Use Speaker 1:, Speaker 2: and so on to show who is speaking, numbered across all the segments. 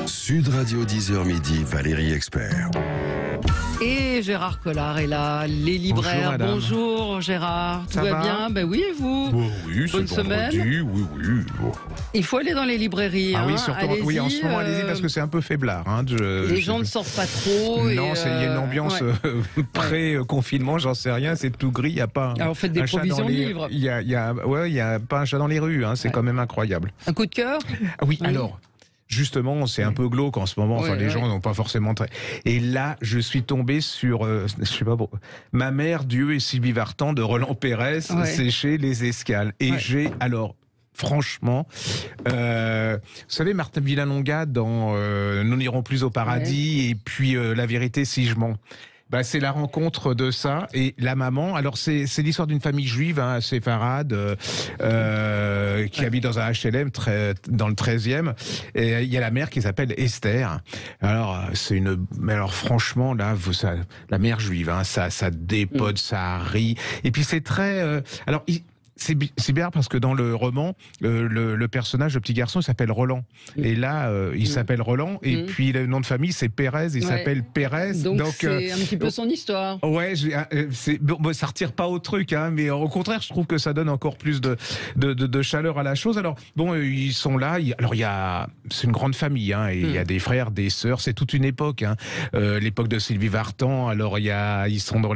Speaker 1: Sud Radio 10h midi, Valérie Expert.
Speaker 2: Et Gérard Collard est là, les libraires. Bonjour Gérard, tout va bien? Ben oui, et vous?
Speaker 3: Oui,
Speaker 2: bonne semaine.
Speaker 3: Oui. Bon.
Speaker 2: Il faut aller dans les librairies.
Speaker 3: Ah oui, surtout oui, en ce moment, allez-y parce que c'est un peu faiblard.
Speaker 2: Les gens ne sortent pas trop.
Speaker 3: Non, il y a une ambiance pré-confinement, j'en sais rien, c'est tout gris, il n'y a pas.
Speaker 2: Alors faites des provisions de livres.
Speaker 3: Il y a pas un chat dans les rues, c'est quand même incroyable.
Speaker 2: Un coup de cœur?
Speaker 3: Ah oui, alors. Justement, c'est un peu glauque en ce moment. Les gens n'ont pas forcément très. Et là, je suis tombé sur, je sais pas pourquoi, Ma mère, Dieu et Sylvie Vartan de Roland Pérez, c'est chez Les Escales. Et franchement, vous savez, Martin Villalonga dans Nous n'irons plus au paradis et puis La vérité si je mens. C'est la rencontre de ça et la maman. Alors c'est l'histoire d'une famille juive, séfarade, qui habite dans un HLM dans le 13e. Et il y a la mère qui s'appelle Esther. Alors alors franchement là, la mère juive, ça dépote, ça rit. Et puis c'est très. C'est bien parce que dans le roman, le personnage, le petit garçon, il s'appelle Roland. Et là, il s'appelle Roland. Et puis le nom de famille, c'est Pérez. Il s'appelle Pérez.
Speaker 2: Donc c'est un petit peu son histoire.
Speaker 3: Ouais, ça retire pas au truc, mais au contraire, je trouve que ça donne encore plus de chaleur à la chose. Alors ils sont là. C'est une grande famille. Et il y a des frères, des sœurs. C'est toute une époque. L'époque de Sylvie Vartan. Alors ils sont dans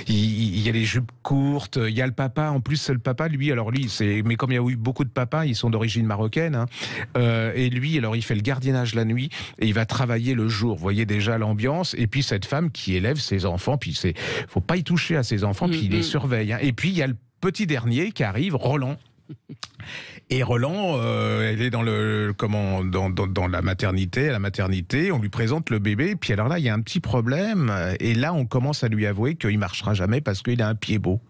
Speaker 3: il y a les jupes courtes. Il y a le papa. En plus, le papa, mais comme il y a eu beaucoup de papas, ils sont d'origine marocaine, et lui, alors il fait le gardiennage la nuit et il va travailler le jour. Vous voyez déjà l'ambiance. Et puis cette femme qui élève ses enfants, puis faut pas y toucher à ses enfants, puis il les surveille. Et puis il y a le petit dernier qui arrive, Roland. Et Roland, elle est dans la maternité. À la maternité, on lui présente le bébé. Et puis alors là, il y a un petit problème. Et là, on commence à lui avouer qu'il marchera jamais parce qu'il a un pied beau.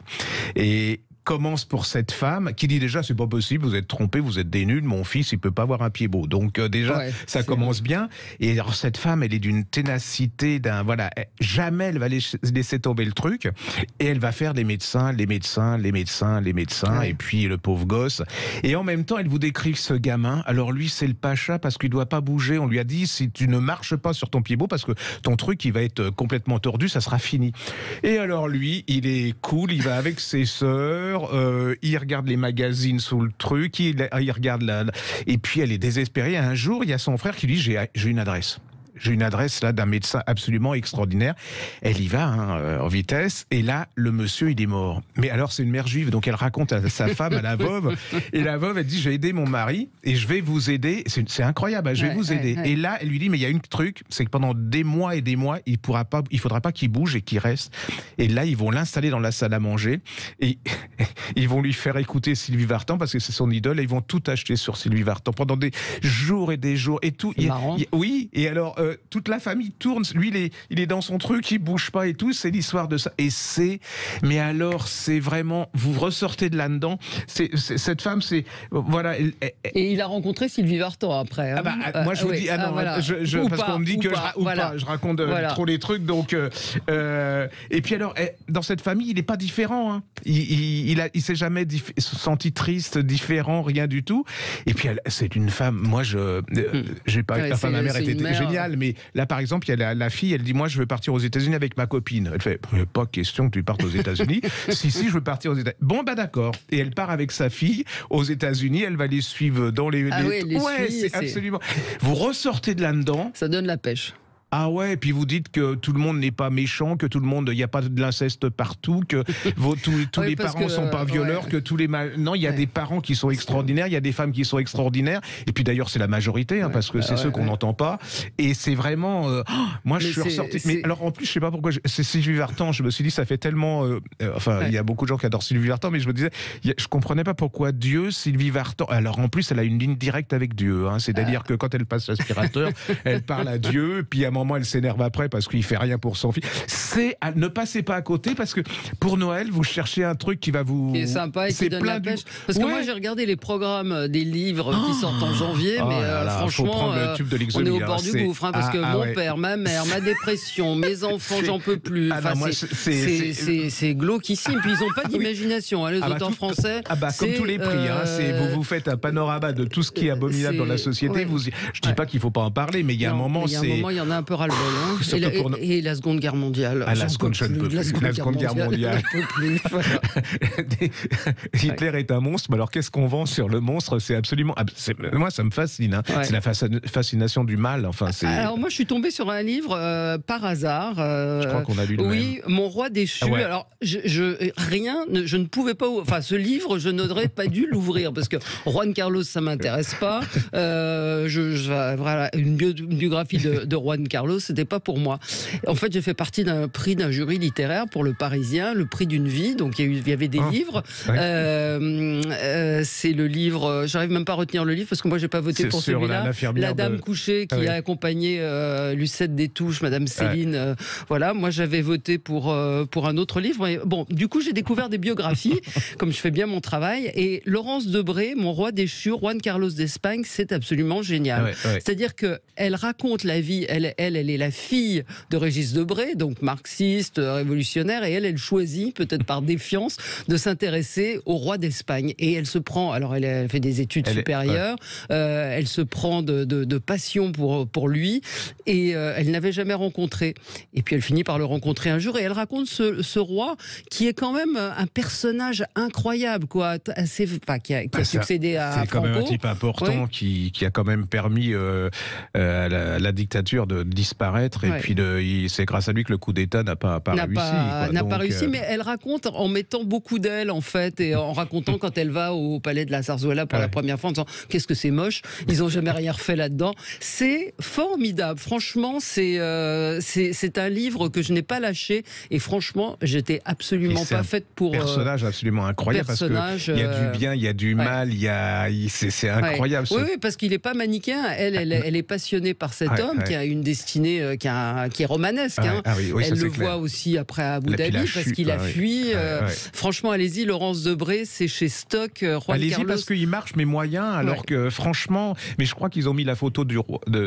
Speaker 3: Et commence pour cette femme qui dit déjà c'est pas possible, vous êtes trompé, vous êtes des nuls, mon fils il peut pas avoir un pied beau. Donc ça commence bien. Et alors cette femme, elle est d'une ténacité, jamais elle va laisser tomber le truc et elle va faire les médecins et puis le pauvre gosse. Et en même temps elle vous décrit ce gamin. Alors lui c'est le pacha parce qu'il doit pas bouger. On lui a dit si tu ne marches pas sur ton pied beau parce que ton truc il va être complètement tordu, ça sera fini. Et alors lui il est cool, il va avec ses sœurs. Il regarde les magazines sous le truc, il regarde et puis elle est désespérée. Un jour, il y a son frère qui lui dit j'ai une adresse. J'ai une adresse là d'un médecin absolument extraordinaire. Elle y va en vitesse et là le monsieur il est mort. Mais alors c'est une mère juive donc elle raconte à sa femme, à la veuve, et la veuve elle dit j'ai aidé mon mari et je vais vous aider. C'est incroyable, je vais vous aider. Et là elle lui dit mais il y a un truc, c'est que pendant des mois et des mois il faudra pas qu'il bouge et qu'il reste. Et là ils vont l'installer dans la salle à manger et ils vont lui faire écouter Sylvie Vartan parce que c'est son idole et ils vont tout acheter sur Sylvie Vartan pendant des jours et des jours et tout.
Speaker 2: C'est marrant.
Speaker 3: Oui, et alors toute la famille tourne, lui il est dans son truc, il bouge pas et tout, c'est l'histoire de ça. Et mais alors c'est vraiment, vous ressortez de là-dedans, cette femme, voilà.
Speaker 2: Et il a rencontré Sylvie Vartan après.
Speaker 3: Moi je vous dis, parce qu'on me dit que je raconte trop les trucs, donc et puis alors dans cette famille il est pas différent, il s'est jamais senti triste, différent, rien du tout. Et puis c'est une femme, moi j'ai pas, ma mère était géniale, mais là par exemple il y a la fille, elle dit moi je veux partir aux États-Unis avec ma copine. Elle fait pas question que tu partes aux États-Unis. si je veux partir aux États-Unis. Bon d'accord. Et elle part avec sa fille aux États-Unis, elle va les suivre dans les c'est absolument. Vous ressortez de là-dedans.
Speaker 2: Ça donne la pêche.
Speaker 3: Ah ouais, et puis vous dites que tout le monde n'est pas méchant, que tout le monde, il n'y a pas de l'inceste partout, que tous les parents sont pas violeurs, que tous les non, il y a des parents qui sont extraordinaires, il y a des femmes qui sont extraordinaires, et puis d'ailleurs c'est la majorité, parce que c'est ceux qu'on n'entend pas, et c'est vraiment, moi je suis ressorti. Mais alors en plus je sais pas pourquoi, c'est Sylvie Vartan, je me suis dit ça fait tellement, il y a beaucoup de gens qui adorent Sylvie Vartan, mais je me disais, je comprenais pas pourquoi Dieu, Sylvie Vartan. Alors en plus elle a une ligne directe avec Dieu, c'est-à-dire que quand elle passe l'aspirateur, elle parle à Dieu, puis à un moment maman, elle s'énerve après parce qu'il fait rien pour son fils. Ne passez pas à côté parce que pour Noël, vous cherchez un truc qui va vous...
Speaker 2: Qui est sympa et qui donne la pêche. Parce que moi, j'ai regardé les programmes des livres qui sortent en janvier, mais franchement, on est au bord du gouffre, parce que mon père, ma mère, ma dépression, mes enfants, j'en peux plus. C'est glauquissime. Puis ils n'ont pas d'imagination, les auteurs français.
Speaker 3: Comme tous les prix, vous faites un panorama de tout ce qui est abominable dans la société. Je dis pas qu'il faut pas en parler, mais il y a un moment,
Speaker 2: il y en a un un peu ras-le-bol. Et la Seconde Guerre mondiale.
Speaker 3: La Seconde Guerre mondiale. Hitler est un monstre, mais alors qu'est-ce qu'on vend sur le monstre? C'est absolument... Moi, ça me fascine. C'est la fascination du mal.
Speaker 2: Alors moi, je suis tombée sur un livre par hasard.
Speaker 3: Je crois qu'on a lu le même.
Speaker 2: Oui, Mon roi déchu. Alors, je ne pouvais pas... Enfin, ce livre, je n'aurais pas dû l'ouvrir, parce que Juan Carlos, ça m'intéresse pas. Voilà, une biographie de Juan Carlos, c'était pas pour moi. En fait, j'ai fait partie d'un prix d'un jury littéraire pour Le Parisien, le prix d'une vie. Donc, il y avait des livres. C'est le livre... J'arrive même pas à retenir le livre, parce que moi, j'ai pas voté pour celui-là. La Dame couchée qui a accompagné Lucette Détouche, Madame Céline. Voilà, moi, j'avais voté pour un autre livre. Et bon, du coup, j'ai découvert des biographies, comme je fais bien mon travail. Et Laurence Debré, Mon roi déchu, Juan Carlos d'Espagne, c'est absolument génial. C'est-à-dire qu'elle raconte la vie, elle est la fille de Régis Debré, donc marxiste, révolutionnaire, et elle choisit, peut-être par défiance, de s'intéresser au roi d'Espagne. Et elle se prend, alors elle fait des études supérieures, elle se prend de passion pour lui, et elle n'avait jamais rencontré. Et puis elle finit par le rencontrer un jour, et elle raconte ce roi qui est quand même un personnage incroyable, quoi, qui a succédé à Franco.
Speaker 3: C'est quand même un type important qui a quand même permis à la dictature de disparaître, et puis c'est grâce à lui que le coup d'État n'a pas réussi.
Speaker 2: Mais elle raconte en mettant beaucoup d'elle, en fait, et en racontant quand elle va au palais de la Zarzuela pour la première fois, en disant qu'est-ce que c'est moche, ils n'ont jamais rien refait là-dedans. C'est formidable, franchement, c'est un livre que je n'ai pas lâché, et franchement, j'étais absolument pas faite pour...
Speaker 3: Personnage absolument incroyable, parce qu'il y a du bien, il y a du mal, c'est incroyable.
Speaker 2: Oui, parce qu'il n'est pas manichéen. Elle est passionnée par cet homme qui a une destinée qui est romanesque. Elle le voit aussi après à Abu Dhabi, parce qu'il a fui. Franchement, allez-y, Laurence Debré, c'est chez Stock.
Speaker 3: Allez-y,
Speaker 2: Carlos.
Speaker 3: parce qu'il marche, mais moyen, alors que franchement... Mais je crois qu'ils ont mis la photo de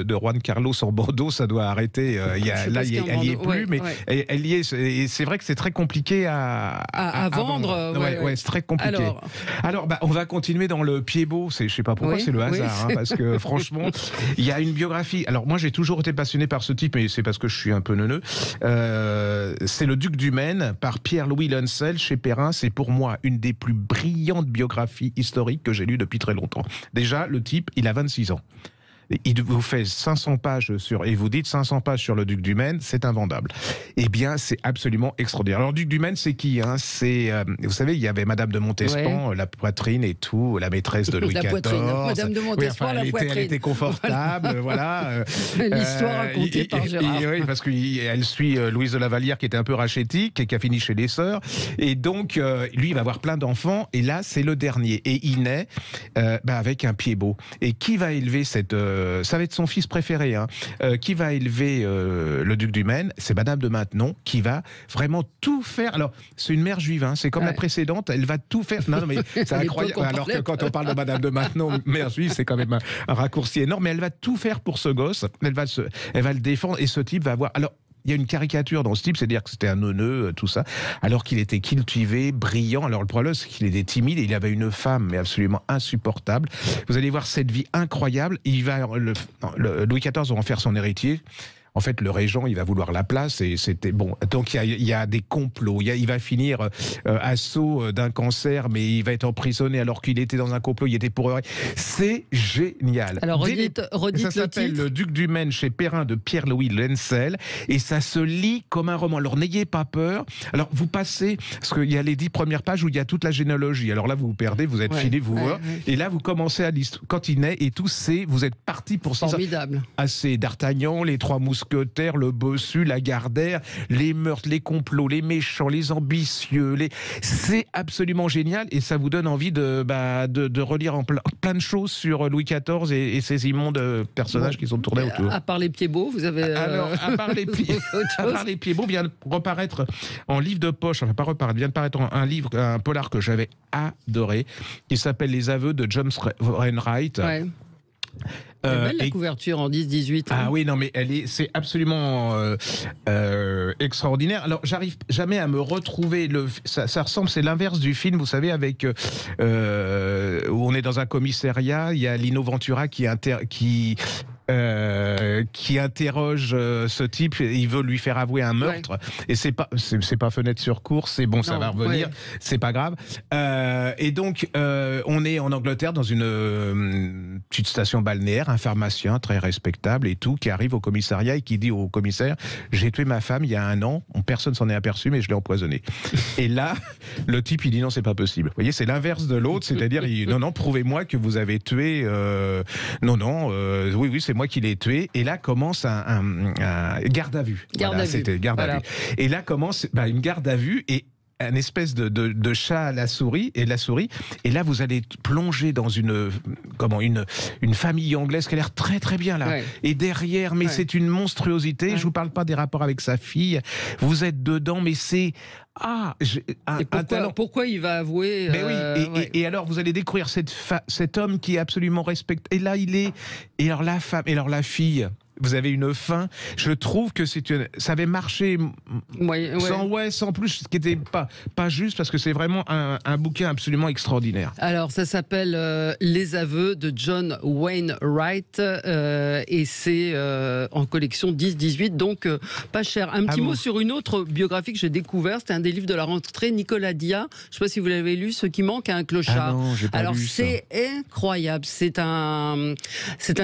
Speaker 3: Juan Carlos en Bordeaux, ça doit arrêter. Elle n'y est plus, mais elle y est. Et c'est vrai que c'est très compliqué à vendre. C'est très compliqué. Alors on va continuer dans le Pied-Beau. Je ne sais pas pourquoi, c'est le hasard, parce que franchement, il y a une biographie. Alors moi, j'ai toujours été passionné par ce type, mais c'est parce que je suis un peu neuneux. C'est Le Duc du Maine, par Pierre-Louis Lencel, chez Perrin. C'est pour moi une des plus brillantes biographies historiques que j'ai lues depuis très longtemps. Déjà, le type, il a 26 ans. Il vous fait 500 pages et vous dites 500 pages sur le Duc du Maine, c'est invendable. Eh bien, c'est absolument extraordinaire. Alors, le Duc du Maine, c'est qui, C'est, vous savez, il y avait Madame de Montespan, la poitrine et tout, la maîtresse de Louis XIV.
Speaker 2: Madame de Montespan, la poitrine.
Speaker 3: Elle était confortable, voilà.
Speaker 2: L'histoire racontée par Gérard.
Speaker 3: Oui, parce qu'elle suit Louise de la Vallière, qui était un peu rachétique et qui a fini chez les sœurs. Et donc, lui, il va avoir plein d'enfants. Et là, c'est le dernier. Et il naît avec un Pied-Beau. Et qui va élever cette... ça va être son fils préféré, qui va élever le Duc du Maine, c'est Madame de Maintenon, qui va vraiment tout faire. Alors, c'est une mère juive, c'est comme la précédente, elle va tout faire. Non, mais c'est incroyable. Alors que quand on parle de Madame de Maintenon, mère juive, c'est quand même un raccourci énorme, mais elle va tout faire pour ce gosse, elle va le défendre, et ce type va avoir... Alors, il y a une caricature dans ce type, c'est-à-dire que c'était un neuneu, tout ça, alors qu'il était cultivé, brillant. Alors le problème, c'est qu'il était timide et il avait une femme, mais absolument insupportable. Vous allez voir cette vie incroyable. Louis XIV va en faire son héritier. En fait, le régent, il va vouloir la place, et c'était bon. Donc il y a des complots. Il va finir assaut d'un cancer, mais il va être emprisonné alors qu'il était dans un complot. Il était pour. C'est génial.
Speaker 2: Alors redites
Speaker 3: ça s'appelle Le Duc du Maine, chez Perrin, de Pierre-Louis Lencel, et ça se lit comme un roman. Alors n'ayez pas peur. Alors vous passez, parce qu'il y a les 10 premières pages où il y a toute la généalogie. Alors là, vous vous perdez, vous êtes filé, et là vous commencez à l'histoire. Quand il naît et tout, vous êtes parti pour ça.
Speaker 2: Formidable.
Speaker 3: Assez d'Artagnan, les 3 mousquetaires. mousquetaires, le bossu, la Gardère, les meurtres, les complots, les méchants, les ambitieux. C'est absolument génial et ça vous donne envie de relire plein de choses sur Louis XIV et ces immondes personnages qui sont tournés autour.
Speaker 2: À part les pieds beaux, vous avez...
Speaker 3: Alors, à part les pieds beaux, vient de reparaître en livre de poche, enfin pas reparaître, vient de paraître un polar que j'avais adoré, qui s'appelle Les aveux de James Wainwright.
Speaker 2: Ouais. C'est belle la couverture en 10-18.
Speaker 3: Ah oui, non mais c'est absolument extraordinaire. Alors j'arrive jamais à me retrouver. Ça ressemble, c'est l'inverse du film, vous savez, avec où on est dans un commissariat, il y a Lino Ventura qui interroge ce type, il veut lui faire avouer un meurtre, et c'est pas fenêtre sur cour, c'est bon, ça va revenir, c'est pas grave. Et donc on est en Angleterre dans une petite station balnéaire, un pharmacien très respectable et tout, qui arrive au commissariat et qui dit au commissaire: j'ai tué ma femme il y a 1 an, personne s'en est aperçu, mais je l'ai empoisonnée. Et là, le type il dit non, c'est pas possible. Vous voyez, c'est l'inverse de l'autre, c'est-à-dire non, prouvez-moi que vous avez tué. Oui, c'est moi qui l'ai tué. Et là commence un garde à vue. C'était garde à vue. Et là commence une garde à vue et un espèce de chat à la souris. Et là, vous allez plonger dans une famille anglaise qui a l'air très très bien là. Ouais. Et derrière, mais c'est une monstruosité. Ouais. Je vous parle pas des rapports avec sa fille. Vous êtes dedans, mais c'est
Speaker 2: pourquoi il va avouer
Speaker 3: et alors vous allez découvrir cet homme qui est absolument respecté. Et là, et alors la femme, et alors la fille. Vous avez une fin. Je trouve que ça avait marché sans plus, ce qui n'était pas juste, parce que c'est vraiment un bouquin absolument extraordinaire.
Speaker 2: Alors, ça s'appelle Les aveux de John Wainwright et c'est en collection 10-18, donc pas cher. Un petit mot sur une autre biographie que j'ai découvert, c'était un des livres de la rentrée, Nicolas Diat. Je ne sais pas si vous l'avez lu, Ce qui manque à un clochard.
Speaker 3: Ah non, j'ai pas lu ça.
Speaker 2: C'est incroyable. C'est un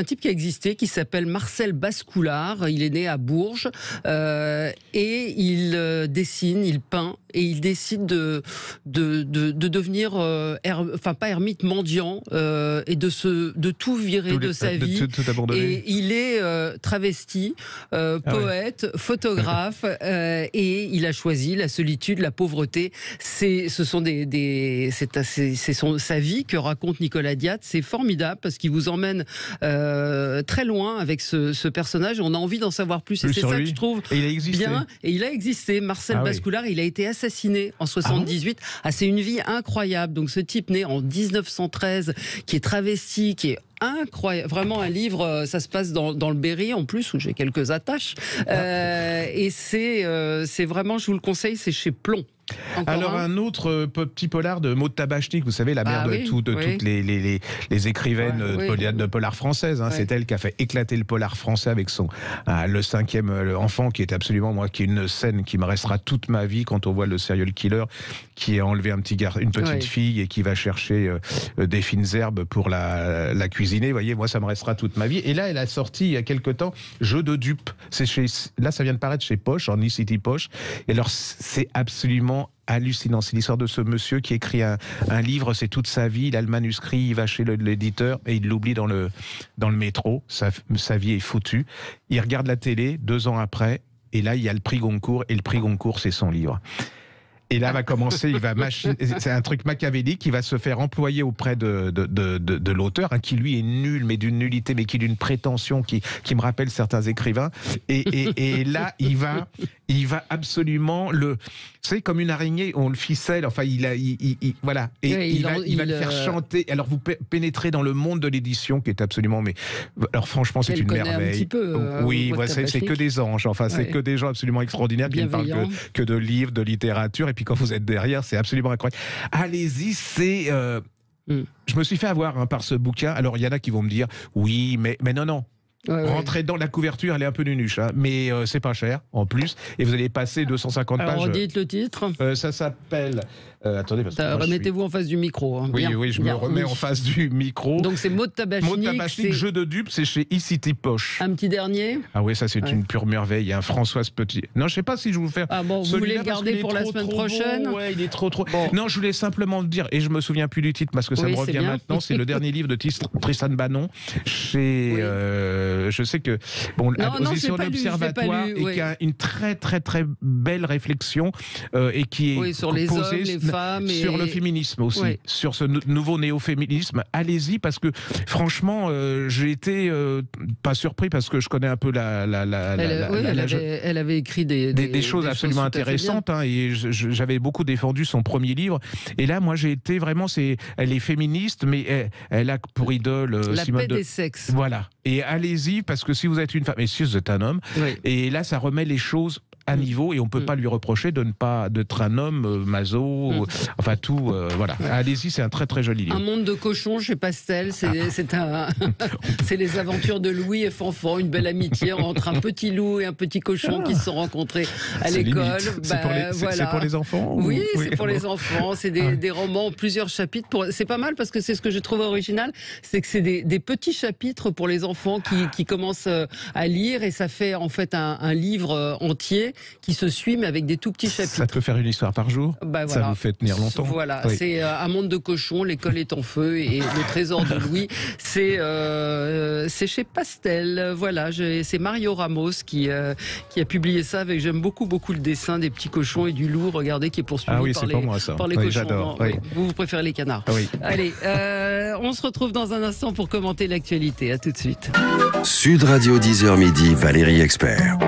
Speaker 2: type qui a existé, qui s'appelle Marcel Bascoulard, il est né à Bourges et il dessine, il peint et il décide de devenir, pas ermite, mendiant et de tout virer de sa vie.
Speaker 3: Tout abandonner.
Speaker 2: Et il est travesti, poète, photographe et il a choisi la solitude, la pauvreté. C'est sa vie que raconte Nicolas Diat. C'est formidable parce qu'il vous emmène très loin avec ce personnage. On a envie d'en savoir plus. Et c'est ça que je trouve bien. Et il a existé. Marcel Bascoulard, il a été assassiné en 78. C'est une vie incroyable. Donc ce type né en 1913, qui est travesti, qui est incroyable, vraiment un livre, ça se passe dans le Berry en plus, où j'ai quelques attaches, et c'est vraiment, je vous le conseille, c'est chez Plomb.
Speaker 3: Alors un autre petit polar de Maud Tabachnik, vous savez, la mère de toutes les écrivaines de polar françaises, c'est elle qui a fait éclater le polar français avec le 5e enfant, qui est absolument, qui est une scène qui me restera toute ma vie, quand on voit le serial killer qui a enlevé une petite fille et qui va chercher des fines herbes pour la cuisiner. Vous voyez, moi ça me restera toute ma vie. Et là, elle a sorti il y a quelque temps Jeu de dupes. Là, ça vient de paraître chez Poche, en e-city Poche. Et alors, c'est absolument hallucinant. C'est l'histoire de ce monsieur qui écrit un livre, c'est toute sa vie, il a le manuscrit, il va chez l'éditeur et il l'oublie dans le métro. Sa vie est foutue. Il regarde la télé 2 ans après et là, il y a le prix Goncourt, et le prix Goncourt, c'est son livre. Et là va commencer, c'est un truc machiavélique, il va se faire employer auprès de l'auteur, qui lui est nul, mais d'une nullité, mais qui est d'une prétention qui me rappelle certains écrivains. Et là, il va absolument c'est comme une araignée, on le ficelle, enfin, voilà. Et il va le faire chanter. Alors, vous pénétrez dans le monde de l'édition, qui est absolument, alors franchement, c'est une merveille.
Speaker 2: Un petit peu,
Speaker 3: c'est que des anges, enfin, c'est que des gens absolument extraordinaires qui ne parlent que de livres, de littérature. Et puis quand vous êtes derrière, c'est absolument incroyable. Allez-y, je me suis fait avoir par ce bouquin. Alors, il y en a qui vont me dire, oui, mais non. Rentrez dans la couverture, elle est un peu nunuche, mais c'est pas cher en plus, et vous allez passer 250 pages.
Speaker 2: Alors, dites le titre.
Speaker 3: Ça s'appelle. Attendez, parce que
Speaker 2: remettez-vous en face du micro.
Speaker 3: Oui, je me remets en face du micro.
Speaker 2: Donc c'est Maud Tabachnik.
Speaker 3: Maud Tabachnik, Jeu de dupes, c'est chez e-city Poche.
Speaker 2: Un petit dernier.
Speaker 3: Ah oui, ça c'est une pure merveille. Il y a un Françoise Petit. Non, je sais pas si je vous fais.
Speaker 2: Vous voulez le garder pour la semaine prochaine.
Speaker 3: Ouais, il est trop. Bon. Non, je voulais simplement dire, et je me souviens plus du titre parce que ça me revient maintenant. C'est le dernier livre de Tristan Banon chez je sais que aux éditions de l'Observatoire et qui a une très très très belle réflexion et qui est
Speaker 2: sur les hommes, les femmes,
Speaker 3: sur le féminisme aussi, sur ce nouveau néo-féminisme. Allez-y, parce que franchement, j'ai été pas surpris parce que je connais un peu
Speaker 2: elle avait écrit des
Speaker 3: choses absolument intéressantes, hein, et j'avais beaucoup défendu son premier livre. Et là, moi, j'ai été vraiment, elle est féministe, mais elle a pour idole
Speaker 2: la
Speaker 3: Simone
Speaker 2: paix des sexes.
Speaker 3: Voilà. Et allez-y, parce que si vous êtes une femme, et si vous êtes un homme, et là, ça remet les choses à niveau, et on ne peut pas lui reprocher de ne pas d'être un homme maso, enfin tout, voilà. Allez-y, c'est un très très joli livre.
Speaker 2: Un monde de cochons chez Pastel, c'est les aventures de Louis et Fanfan, une belle amitié entre un petit loup et un petit cochon qui se sont rencontrés à l'école.
Speaker 3: C'est pour les enfants?
Speaker 2: Oui, c'est pour les enfants, c'est des romans, plusieurs chapitres. C'est pas mal parce que c'est ce que j'ai trouvé original, c'est que c'est des petits chapitres pour les enfants qui commencent à lire, et ça fait en fait un livre entier qui se suit, mais avec des tout petits chapitres.
Speaker 3: Ça peut faire une histoire par jour. Ça vous fait tenir longtemps.
Speaker 2: Voilà, c'est un monde de cochons, l'école est en feu, et le trésor de Louis, c'est chez Pastel. Voilà, c'est Mario Ramos qui a publié ça. J'aime beaucoup le dessin des petits cochons et du loup, regardez, qui est poursuivi par les cochons.
Speaker 3: J'adore.
Speaker 2: Vous préférez les canards. Allez, on se retrouve dans un instant pour commenter l'actualité. À tout de suite.
Speaker 1: Sud Radio 10h midi, Valérie Expert.